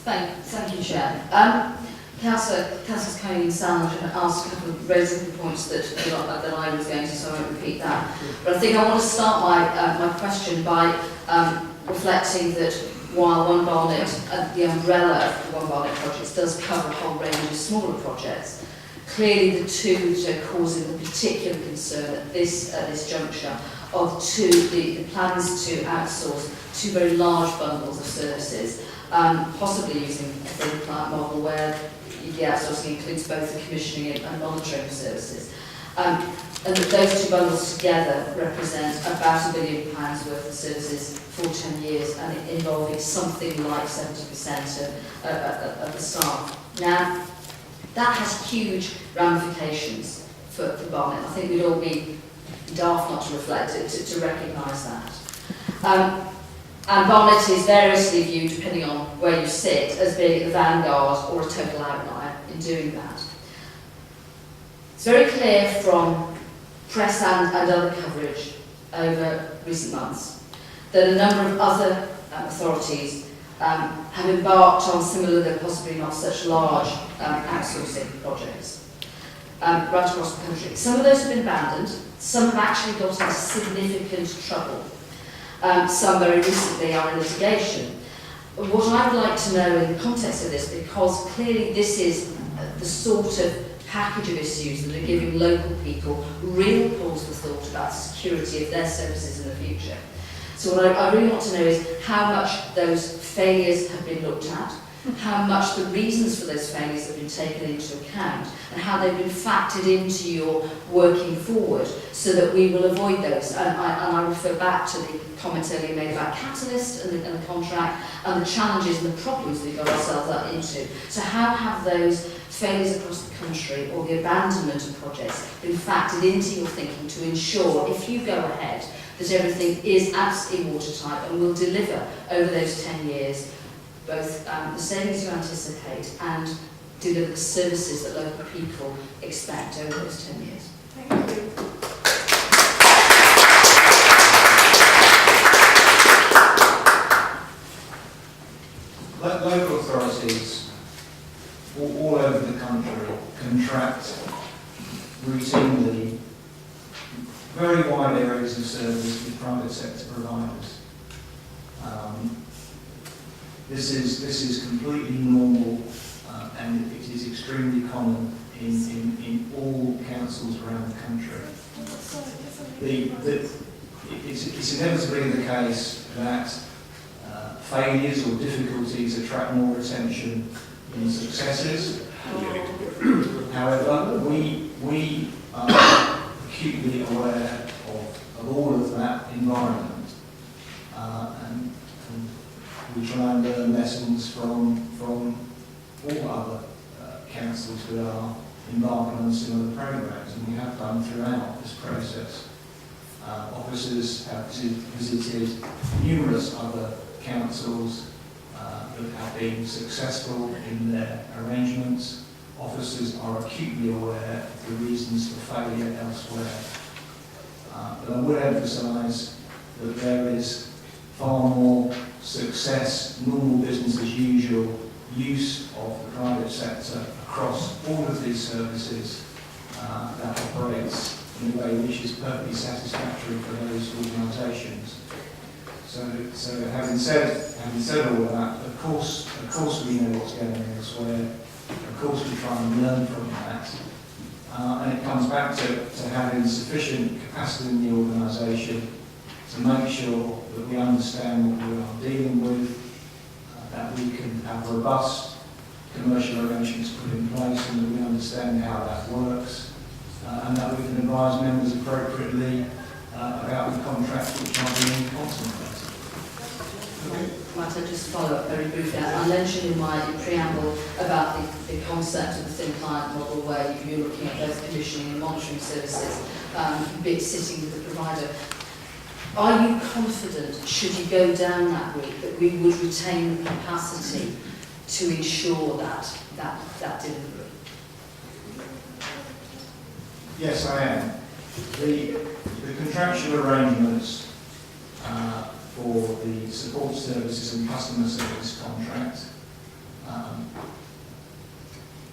Thank you, Chair. Councillor Cohen Sandwich asked a couple of raising points that I was going to, so I won't repeat that. But I think I want to start my question by reflecting that while One Barnet, the umbrella of the One Barnet projects does cover a whole range of smaller projects, clearly the two that are causing the particular concern at this juncture of the plans to outsource two very large bundles of services, possibly using a thin client model where the outsourcing includes both the commissioning and monitoring of services. And that those two bundles together represent about £1 billion worth of services for 10 years, and involving something like 70% of the staff. Now, that has huge ramifications for Barnet. I think we'd all be daft not to reflect it, to recognise that. And Barnet is variously viewed, depending on where you sit, as being the vanguard or a total outlier in doing that. It's very clear from press and other coverage over recent months that a number of other authorities have embarked on similar, though possibly not such large, outsourcing projects right across the country. Some of those have been abandoned, some have actually got into significant trouble. Some very recently are in litigation. What I would like to know in the context of this, because clearly this is the sort of package of issues that are giving local people real pause for thought about the security of their services in the future. So what I really want to know is how much those failures have been looked at, how much the reasons for those failures have been taken into account, and how they've been factored into your working forward so that we will avoid those. And I refer back to the comments earlier made about Catalyst and the contract and the challenges and the problems we've got ourselves up into. So how have those failures across the country or the abandonment of projects been factored into your thinking to ensure, if you go ahead, that everything is absolutely watertight and will deliver over those 10 years both the savings you anticipate and deliver the services that local people expect over those 10 years? Thank you. Local authorities all over the country contract routinely very wide areas of service with private sector providers. This is completely normal, and it is extremely common in all councils around the country. It's inevitably the case that failures or difficulties attract more attention than successes. However, we are acutely aware of all of that environment, and we try and learn lessons from all other councils who are embarking on similar programs, and we have done throughout this process. Officers have visited numerous other councils that have been successful in their arrangements. Officers are acutely aware of the reasons for failure elsewhere. But I would emphasise that there is far more success, normal business as usual use of the private sector across all of these services that operates in a way which is perfectly satisfactory for those organisations. So having said all of that, of course we know what's going on elsewhere. Of course we try and learn from that. And it comes back to having sufficient capacity in the organisation to make sure that we understand what we are dealing with, that we can have robust commercial arrangements put in place, and that we understand how that works, and that we can advise members appropriately about the contracts which are being contemplated. Might I just follow up very briefly? I mentioned in my preamble about the concept of the thin client model, where you're looking at both commissioning and monitoring services, sitting with the provider. Are you confident, should you go down that route, that we would retain the capacity to ensure that delivery? Yes, I am. The contractual arrangements for the support services and customer service contract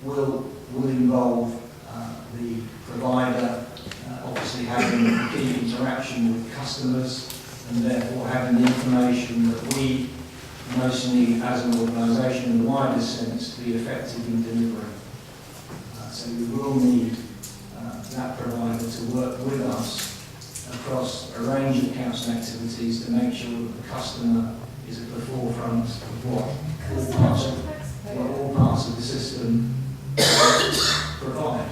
will involve the provider obviously having a key interaction with customers and therefore having the information that we most need as an organisation in the widest sense to be effective in delivering. So we will need that provider to work with us across a range of council activities to make sure that the customer is at the forefront of what all parts of the system provide.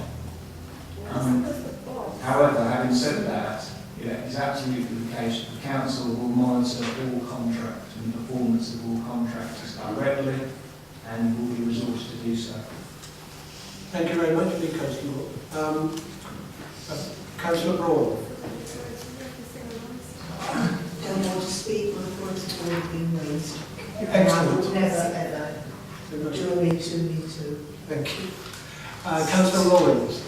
However, having said that, it's absolutely the case that the council will monitor all contracts and performance of all contractors directly and will be resourced to do so. Thank you very much, Councillor. Councillor Broad. I don't want to speak, my points have already been raised. Excellent. I would never ever do a Me Too, Me Too. Thank you. Councillor Rawlings.